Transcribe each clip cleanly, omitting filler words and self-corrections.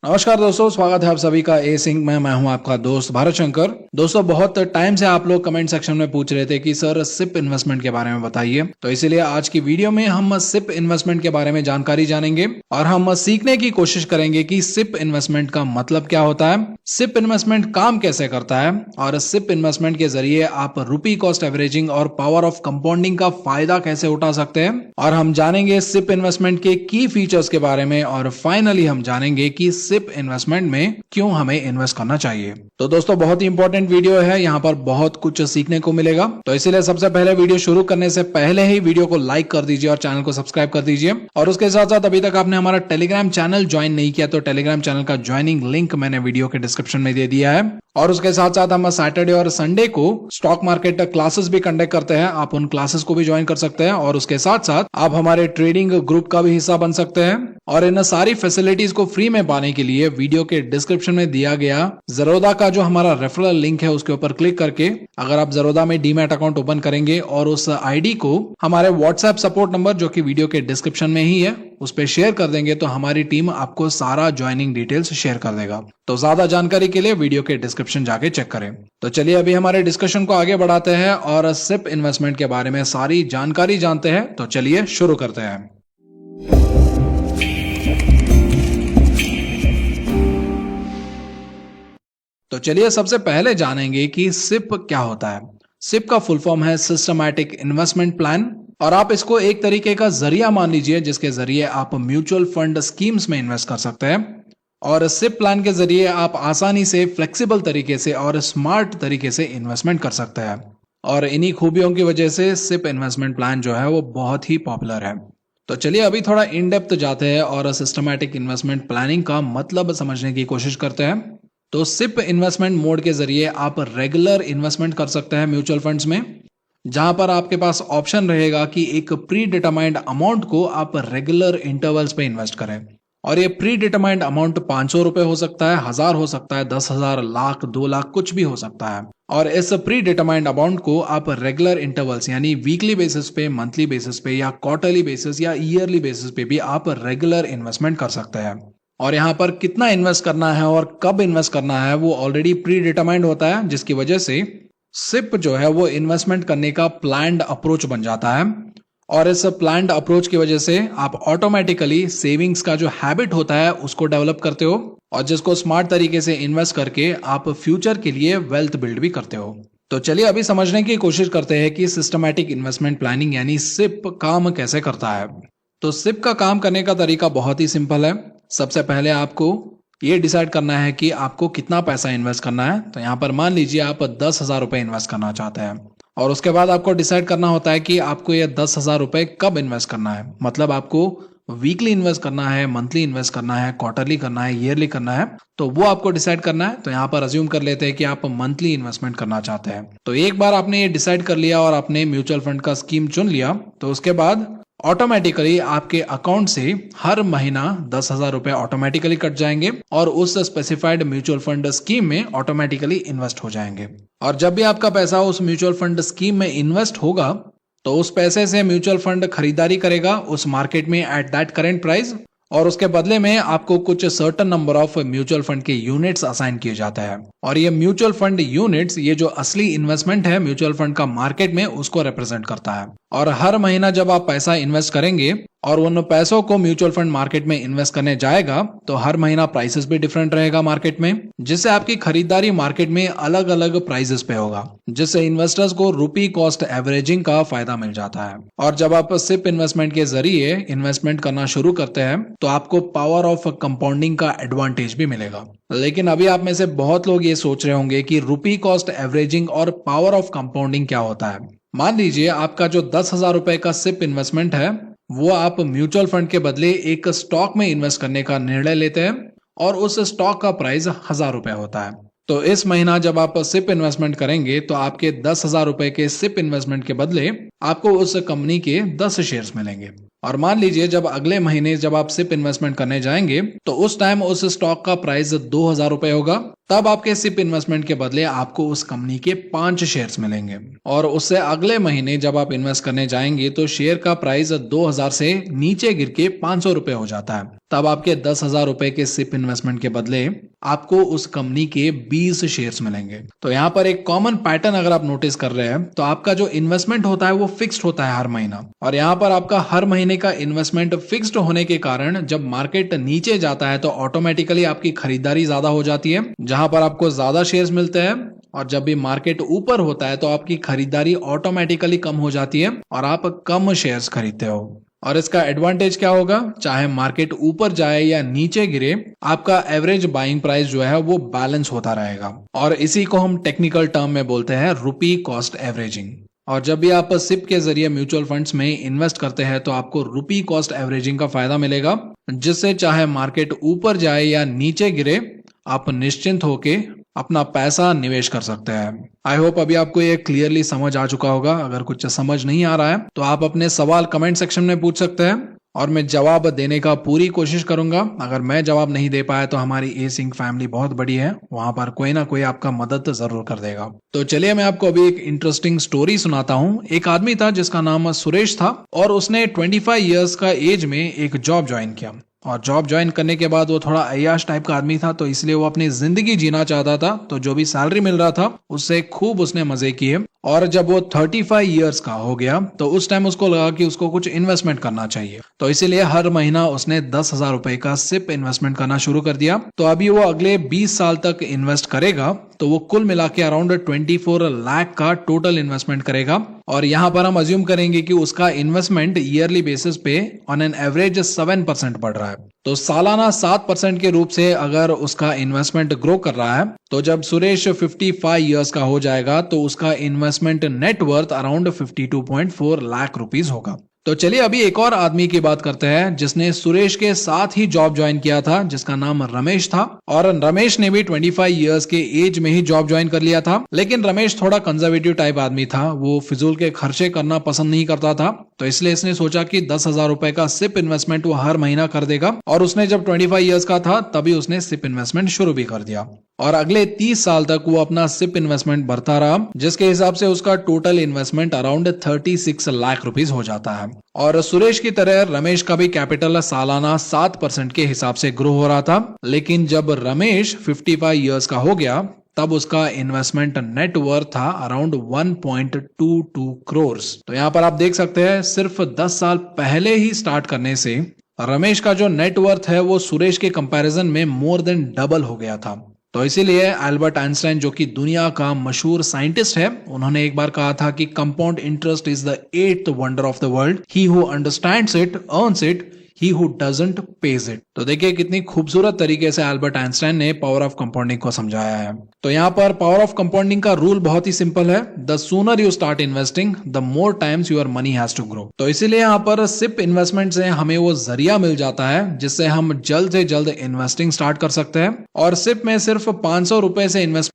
नमस्कार दोस्तों, स्वागत है आप सभी का ए सिंह में। मैं हूं आपका दोस्त भारत शंकर। दोस्तों, बहुत टाइम से आप लोग कमेंट सेक्शन में पूछ रहे थे कि सर सिप इन्वेस्टमेंट के बारे में बताइए, तो इसीलिए आज की वीडियो में हम सिप इन्वेस्टमेंट के बारे में जानकारी जानेंगे और हम सीखने की कोशिश करेंगे कि सिप इन्वेस्टमेंट का मतलब क्या होता है, सिप इन्वेस्टमेंट काम कैसे करता है और सिप इन्वेस्टमेंट के जरिए आप रुपी कॉस्ट एवरेजिंग और पावर ऑफ कंपाउंडिंग का फायदा कैसे उठा सकते हैं। और हम जानेंगे सिप इन्वेस्टमेंट के की फीचर्स के बारे में और फाइनली हम जानेंगे कि सिप इन्वेस्टमेंट में क्यों हमें इन्वेस्ट करना चाहिए। तो दोस्तों, बहुत ही इंपॉर्टेंट वीडियो है, यहाँ पर बहुत कुछ सीखने को मिलेगा। तो इसीलिए सबसे पहले वीडियो शुरू करने से पहले ही वीडियो को लाइक कर दीजिए और चैनल को सब्सक्राइब कर दीजिए। और उसके साथ साथ अभी तक आपने हमारा टेलीग्राम चैनल ज्वाइन नहीं किया तो टेलीग्राम चैनल का ज्वाइनिंग लिंक मैंने वीडियो के डिस्क्रिप्शन में दे दिया है। और उसके साथ साथ हम सैटरडे और संडे को स्टॉक मार्केट क्लासेस भी कंडक्ट करते हैं, आप उन क्लासेस को भी ज्वाइन कर सकते हैं। और उसके साथ साथ आप हमारे ट्रेडिंग ग्रुप का भी हिस्सा बन सकते हैं। और इन सारी फैसिलिटीज को फ्री में पाने के लिए वीडियो के डिस्क्रिप्शन में दिया गया ज़रोदा का जो हमारा रेफरल लिंक है उसके ऊपर क्लिक करके अगर आप ज़रोदा में डीमैट अकाउंट ओपन करेंगे और उस आईडी को हमारे व्हाट्सएप सपोर्ट नंबर जो कि वीडियो के डिस्क्रिप्शन में ही है उस पर शेयर कर देंगे तो हमारी टीम आपको सारा ज्वाइनिंग डिटेल्स शेयर कर देगा। तो ज्यादा जानकारी के लिए वीडियो के डिस्क्रिप्शन जाके चेक करें। तो चलिए अभी हमारे डिस्कशन को आगे बढ़ाते हैं और सिप इन्वेस्टमेंट के बारे में सारी जानकारी जानते हैं। तो चलिए शुरू करते हैं। तो चलिए सबसे पहले जानेंगे कि सिप क्या होता है। सिप का फुल फॉर्म है सिस्टमैटिक इन्वेस्टमेंट प्लान और आप इसको एक तरीके का जरिया मान लीजिए जिसके जरिए आप म्यूचुअल फंड स्कीम्स में इन्वेस्ट कर सकते हैं। और सिप प्लान के जरिए आप आसानी से फ्लेक्सिबल तरीके से और स्मार्ट तरीके से इन्वेस्टमेंट कर सकते हैं। और इन्हीं खूबियों की वजह से सिप इन्वेस्टमेंट प्लान जो है वो बहुत ही पॉपुलर है। तो चलिए अभी थोड़ा इन डेप्थ जाते हैं और सिस्टमैटिक इन्वेस्टमेंट प्लानिंग का मतलब समझने की कोशिश करते हैं। तो सिप इन्वेस्टमेंट मोड के जरिए आप रेगुलर इन्वेस्टमेंट कर सकते हैं म्यूचुअल फंड्स में, जहां पर आपके पास ऑप्शन रहेगा कि एक प्री डिटरमाइंड अमाउंट को आप रेगुलर इंटरवल्स पे इन्वेस्ट करें। और ये प्री डिटरमाइंड अमाउंट 500 रुपए हो सकता है, 1000 हो सकता है, 10,000, लाख, 2 लाख कुछ भी हो सकता है। और इस प्री डिटरमाइंड अमाउंट को आप रेगुलर इंटरवल्स यानी वीकली बेसिस पे, मंथली बेसिस पे या क्वार्टरली बेसिस या ईयरली बेसिस पे भी आप रेगुलर इन्वेस्टमेंट कर सकते हैं। और यहाँ पर कितना इन्वेस्ट करना है और कब इन्वेस्ट करना है वो ऑलरेडी प्री डिटरमाइंड होता है, जिसकी वजह से सिप जो है वो इन्वेस्टमेंट करने का प्लान्ड अप्रोच बन जाता है। और इस प्लान्ड अप्रोच की वजह से आप ऑटोमेटिकली सेविंग्स का जो हैबिट होता है उसको डेवलप करते हो और जिसको स्मार्ट तरीके से इन्वेस्ट करके आप फ्यूचर के लिए वेल्थ बिल्ड भी करते हो। तो चलिए अभी समझने की कोशिश करते हैं कि सिस्टमैटिक इन्वेस्टमेंट प्लानिंग यानी सिप काम कैसे करता है। तो सिप का काम करने का तरीका बहुत ही सिंपल है। सबसे पहले आपको ये डिसाइड करना है कि आपको कितना पैसा इन्वेस्ट करना है। तो यहाँ पर मान लीजिए आप 10,000 रुपए इन्वेस्ट करना चाहते हैं और उसके बाद आपको डिसाइड करना होता है कि आपको ये 10,000 रुपए कब इन्वेस्ट करना है। मतलब आपको वीकली इन्वेस्ट करना है, मंथली इन्वेस्ट करना है, क्वार्टरली करना है, ईयरली करना है, तो वो आपको डिसाइड करना है। तो यहाँ पर अज्यूम कर लेते हैं कि आप मंथली इन्वेस्टमेंट करना चाहते हैं। तो एक बार आपने ये डिसाइड कर लिया और आपने म्यूचुअल फंड का स्कीम चुन लिया तो उसके बाद ऑटोमेटिकली आपके अकाउंट से हर महीना 10,000 रुपए ऑटोमेटिकली कट जाएंगे और उस स्पेसिफाइड म्यूचुअल फंड स्कीम में ऑटोमेटिकली इन्वेस्ट हो जाएंगे। और जब भी आपका पैसा उस म्यूचुअल फंड स्कीम में इन्वेस्ट होगा तो उस पैसे से म्यूचुअल फंड खरीदारी करेगा उस मार्केट में एट दैट करेंट प्राइस और उसके बदले में आपको कुछ certain number of mutual fund के यूनिट्स असाइन किए जाते हैं। और ये म्यूचुअल फंड यूनिट्स ये जो असली इन्वेस्टमेंट है म्यूचुअल फंड का मार्केट में उसको रिप्रेजेंट करता है। और हर महीना जब आप पैसा इन्वेस्ट करेंगे और उन पैसों को म्यूचुअल फंड मार्केट में इन्वेस्ट करने जाएगा तो हर महीना प्राइसेस भी डिफरेंट रहेगा मार्केट में, जिससे आपकी खरीदारी मार्केट में अलग अलग प्राइसेस पे होगा, जिससे इन्वेस्टर्स को रुपी कॉस्ट एवरेजिंग का फायदा मिल जाता है। और जब आप सिप इन्वेस्टमेंट के जरिए इन्वेस्टमेंट करना शुरू करते हैं तो आपको पावर ऑफ कंपाउंडिंग का एडवांटेज भी मिलेगा। लेकिन अभी आप में से बहुत लोग ये सोच रहे होंगे कि रुपी कॉस्ट एवरेजिंग और पावर ऑफ कंपाउंडिंग क्या होता है। मान लीजिए आपका जो 10,000 रुपए का सिप इन्वेस्टमेंट है वो आप म्यूचुअल फंड के बदले एक स्टॉक में इन्वेस्ट करने का निर्णय लेते हैं और उस स्टॉक का प्राइस 1,000 रुपए होता है। तो इस महीना जब आप सिप इन्वेस्टमेंट करेंगे तो आपके 10,000 रुपए के सिप इन्वेस्टमेंट के बदले आपको उस कंपनी के 10 शेयर्स मिलेंगे। और मान लीजिए जब अगले महीने जब आप सिप इन्वेस्टमेंट करने जाएंगे तो उस टाइम उस स्टॉक का प्राइस 2,000 रुपए होगा, तब आपके सिप इन्वेस्टमेंट के बदले आपको उस कंपनी के 5 शेयर्स मिलेंगे। और उससे अगले महीने जब आप इन्वेस्ट करने जाएंगे तो शेयर का प्राइस 2,000 से नीचे गिर के 500 रुपए हो जाता है, तब आपके 10,000 रुपए के सिप इन्वेस्टमेंट के बदले आपको उस कंपनी के 20 शेयर्स मिलेंगे। तो यहाँ पर एक कॉमन पैटर्न अगर आप नोटिस कर रहे हैं तो आपका जो इन्वेस्टमेंट होता है वो फिक्स्ड होता है हर महीना, और यहाँ पर आपका हर महीने का इन्वेस्टमेंट फिक्स्ड होने के कारण जब मार्केट नीचे जाता है तो ऑटोमेटिकली आपकी खरीदारी ज्यादा हो जाती है, जहां पर आपको ज्यादा शेयर्स मिलते हैं। और जब भी मार्केट ऊपर होता है तो आपकी खरीदारी ऑटोमेटिकली कम हो जाती है और आप कम शेयर्स खरीदते हो। और इसका एडवांटेज क्या होगा, चाहे मार्केट ऊपर जाए या नीचे गिरे, आपका एवरेज बाइंग प्राइस जो है वो बैलेंस होता रहेगा। और इसी को हम टेक्निकल टर्म में बोलते हैं रुपी कॉस्ट एवरेजिंग। और जब भी आप सिप के जरिए म्यूचुअल फंड्स में इन्वेस्ट करते हैं तो आपको रुपी कॉस्ट एवरेजिंग का फायदा मिलेगा, जिससे चाहे मार्केट ऊपर जाए या नीचे गिरे आप निश्चिंत होके अपना पैसा निवेश कर सकते हैं। आई होप अभी आपको ये क्लियरली समझ आ चुका होगा। अगर कुछ समझ नहीं आ रहा है तो आप अपने सवाल कमेंट सेक्शन में पूछ सकते हैं और मैं जवाब देने का पूरी कोशिश करूंगा। अगर मैं जवाब नहीं दे पाया तो हमारी ए सिंह फैमिली बहुत बड़ी है, वहां पर कोई ना कोई आपका मदद जरूर कर देगा। तो चलिए मैं आपको अभी एक इंटरेस्टिंग स्टोरी सुनाता हूँ। एक आदमी था जिसका नाम सुरेश था और उसने 25 इयर्स का एज में एक जॉब ज्वाइन किया। और जॉब ज्वाइन करने के बाद वो थोड़ा अय्याश टाइप का आदमी था, तो इसलिए वो अपनी जिंदगी जीना चाहता था। तो जो भी सैलरी मिल रहा था उससे खूब उसने मजे किए। और जब वो 35 इयर्स का हो गया तो उस टाइम उसको लगा कि उसको कुछ इन्वेस्टमेंट करना चाहिए, तो इसीलिए हर महीना उसने 10,000 रुपए का सिप इन्वेस्टमेंट करना शुरू कर दिया। तो अभी वो अगले 20 साल तक इन्वेस्ट करेगा तो वो कुल मिला के अराउंड 24 लाख का टोटल इन्वेस्टमेंट करेगा। और यहाँ पर हम अज्यूम करेंगे कि उसका इन्वेस्टमेंट ईयरली बेसिस पे ऑन एन एवरेज 7% बढ़ रहा है। तो सालाना 7% के रूप से अगर उसका इन्वेस्टमेंट ग्रो कर रहा है तो जब सुरेश 55 इयर्स का हो जाएगा तो उसका investment net worth around 52.4 lakh rupees होगा। तो चलिए अभी एक और आदमी की बात करते हैं जिसने सुरेश के साथ ही जॉब ज्वाइन किया था, जिसका नाम रमेश था। और रमेश ने भी 25 इयर्स के एज में ही जॉब ज्वाइन कर लिया था। लेकिन रमेश थोड़ा कंजर्वेटिव टाइप आदमी था, वो फिजूल के खर्चे करना पसंद नहीं करता था। तो इसलिए इसने सोचा कि 10,000 रुपए का सिप इन्वेस्टमेंट वो हर महीना कर देगा। और उसने जब 25 इयर्स का था तभी उसने सिप इन्वेस्टमेंट शुरू भी कर दिया और अगले 30 साल तक वो अपना सिप इन्वेस्टमेंट बढ़ता रहा, जिसके हिसाब से उसका total investment around 36 lakh rupees हो जाता है। और सुरेश की तरह रमेश का भी कैपिटल सालाना 7% के हिसाब से ग्रो हो रहा था। लेकिन जब रमेश 55 इयर्स का हो गया तब उसका इन्वेस्टमेंट नेटवर्थ था अराउंड 1.22 करोड़। तो यहाँ पर आप देख सकते हैं सिर्फ 10 साल पहले ही स्टार्ट करने से रमेश का जो नेटवर्थ है वो सुरेश के कंपैरिजन में मोर देन डबल हो गया था। तो इसीलिए अल्बर्ट आइंस्टाइन जो कि दुनिया का मशहूर साइंटिस्ट है, उन्होंने एक बार कहा था कि compound interest is the 8th wonder of the world, he who understands it earns it, he who doesn't pays it। तो देखिए कितनी खूबसूरत तरीके से अल्बर्ट आइंस्टाइन ने पावर ऑफ कंपाउंडिंग को समझाया है। तो यहाँ पर पावर ऑफ कंपाउंडिंग का रूल बहुत ही सिंपल है, the sooner you start investing the more times your money has to grow. तो इसीलिए यहाँ पर सिप इन्वेस्टमेंट से हमें वो जरिया मिल जाता है जिससे हम जल्द से जल्द इन्वेस्टिंग स्टार्ट कर सकते हैं। और सिप में सिर्फ 500 रुपए से इन्वेस्ट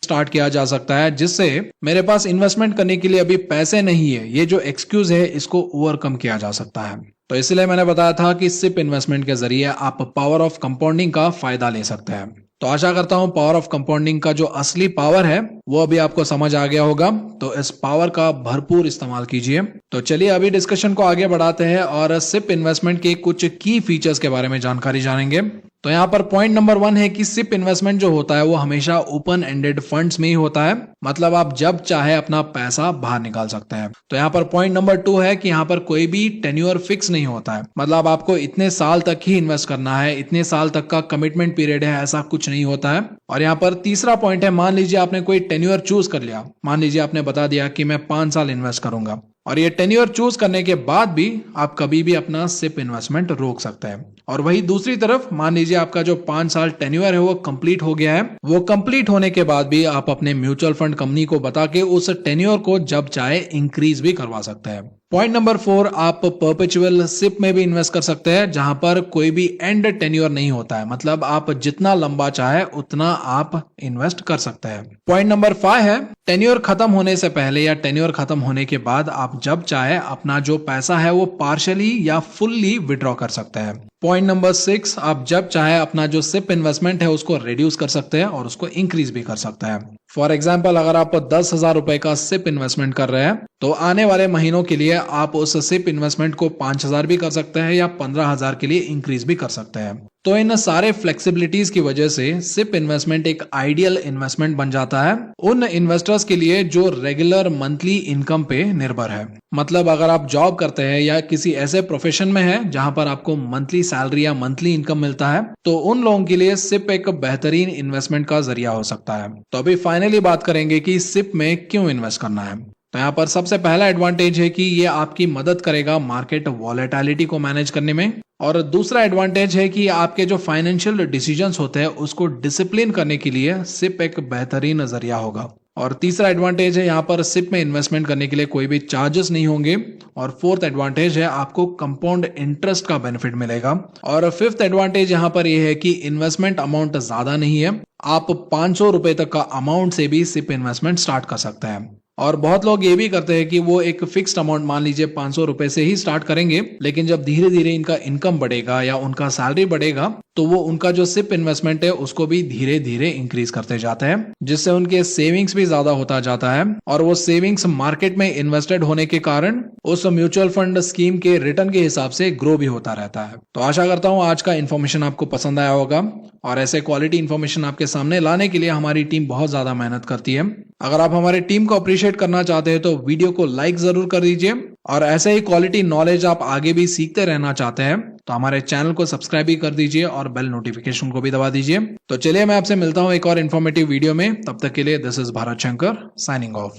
स्टार्ट किया जा सकता है, जिससे मेरे पास इन्वेस्टमेंट करने के लिए अभी पैसे नहीं है, ये जो एक्सक्यूज है इसको ओवरकम किया जा सकता है। तो इसलिए मैंने बताया था कि सिप इन्वेस्टमेंट के जरिए आप पावर ऑफ कंपाउंडिंग का फायदा ले सकते हैं। तो आशा करता हूं पावर ऑफ कंपाउंडिंग का जो असली पावर है वो अभी आपको समझ आ गया होगा। तो इस पावर का भरपूर इस्तेमाल कीजिए। तो चलिए अभी डिस्कशन को आगे बढ़ाते हैं और सिप इन्वेस्टमेंट के कुछ की फीचर्स के बारे में जानकारी जानेंगे। तो यहाँ पर पॉइंट नंबर 1 है कि सिप इन्वेस्टमेंट जो होता है वो हमेशा ओपन एंडेड फंड्स में ही होता है, मतलब आप जब चाहे अपना पैसा बाहर निकाल सकते हैं। तो यहाँ पर पॉइंट नंबर 2 है कि यहाँ पर कोई भी टेन्योर फिक्स नहीं होता है, मतलब आपको इतने साल तक ही इन्वेस्ट करना है, इतने साल तक का कमिटमेंट पीरियड है, ऐसा कुछ नहीं होता है। और यहाँ पर तीसरा पॉइंट है, मान लीजिए आपने कोई टेन्योर चूज कर लिया, मान लीजिए आपने बता दिया कि मैं 5 साल इन्वेस्ट करूंगा, और ये टेन्योर चूज करने के बाद भी आप कभी भी अपना सिप इन्वेस्टमेंट रोक सकते हैं। और वही दूसरी तरफ मान लीजिए आपका जो 5 साल टेन्योर है वो कंप्लीट हो गया है, वो कंप्लीट होने के बाद भी आप अपने म्यूचुअल फंड कंपनी को बता के उस टेन्योर को जब चाहे इंक्रीज भी करवा सकते हैं। पॉइंट नंबर 4, आप परपेचुअल सिप में भी इन्वेस्ट कर सकते हैं जहां पर कोई भी एंड टेन्योर नहीं होता है, मतलब आप जितना लंबा चाहे उतना आप इन्वेस्ट कर सकते हैं। पॉइंट नंबर 5 है, टेन्योर खत्म होने से पहले या टेन्योर खत्म होने के बाद आप जब चाहे अपना जो पैसा है वो पार्शली या फुल्ली विड्रॉ कर सकते हैं। पॉइंट नंबर 6, आप जब चाहे अपना जो सिप इन्वेस्टमेंट है उसको रिड्यूस कर सकते हैं और उसको इंक्रीज भी कर सकते हैं। फॉर एग्जाम्पल, अगर आप 10,000 रुपए का सिप इन्वेस्टमेंट कर रहे हैं तो आने वाले महीनों के लिए आप उस सिप इन्वेस्टमेंट को 5,000 भी कर सकते हैं या 15,000 के लिए इंक्रीज भी कर सकते हैं। तो इन सारे फ्लेक्सिबिलिटीज की वजह से सिप इन्वेस्टमेंट एक आइडियल इन्वेस्टमेंट बन जाता है उन इन्वेस्टर्स के लिए जो रेगुलर मंथली इनकम पे निर्भर है। मतलब अगर आप जॉब करते हैं या किसी ऐसे प्रोफेशन में है जहां पर आपको मंथली सैलरी या मंथली इनकम मिलता है, तो उन लोगों के लिए सिप एक बेहतरीन इन्वेस्टमेंट का जरिया हो सकता है। तो अभी फाइनली बात करेंगे कि सिप में क्यों इन्वेस्ट करना है। तो यहाँ पर सबसे पहला एडवांटेज है कि ये आपकी मदद करेगा मार्केट वॉलेटिलिटी को मैनेज करने में, और दूसरा एडवांटेज है कि आपके जो फाइनेंशियल डिसीजंस होते हैं उसको डिसिप्लिन करने के लिए सिप एक बेहतरीन जरिया होगा। और तीसरा एडवांटेज है यहाँ पर सिप में इन्वेस्टमेंट करने के लिए कोई भी चार्जेस नहीं होंगे। और फोर्थ एडवांटेज है आपको कंपाउंड इंटरेस्ट का बेनिफिट मिलेगा। और फिफ्थ एडवांटेज यहाँ पर यह है कि इन्वेस्टमेंट अमाउंट ज्यादा नहीं है, आप 500 रुपए तक का अमाउंट से भी सिप इन्वेस्टमेंट स्टार्ट कर सकते हैं। और बहुत लोग ये भी करते हैं कि वो एक फिक्स्ड अमाउंट, मान लीजिए 500 रुपए से ही स्टार्ट करेंगे, लेकिन जब धीरे धीरे इनका इनकम बढ़ेगा या उनका सैलरी बढ़ेगा तो वो उनका जो सिप इन्वेस्टमेंट है उसको भी धीरे धीरे इंक्रीज करते जाते हैं, जिससे उनके सेविंग्स भी ज्यादा होता जाता है और वो सेविंग्स मार्केट में इन्वेस्टेड होने के कारण उस म्यूचुअल फंड स्कीम के रिटर्न के हिसाब से ग्रो भी होता रहता है। तो आशा करता हूं आज का इन्फॉर्मेशन आपको पसंद आया होगा, और ऐसे क्वालिटी इन्फॉर्मेशन आपके सामने लाने के लिए हमारी टीम बहुत ज्यादा मेहनत करती है। अगर आप हमारी टीम को अप्रिशिएट करना चाहते हैं तो वीडियो को लाइक जरूर कर दीजिए, और ऐसे ही क्वालिटी नॉलेज आप आगे भी सीखते रहना चाहते हैं तो हमारे चैनल को सब्सक्राइब भी कर दीजिए और बेल नोटिफिकेशन को भी दबा दीजिए। तो चलिए मैं आपसे मिलता हूं एक और इन्फॉर्मेटिव वीडियो में, तब तक के लिए this is Bharat Shankar signing off.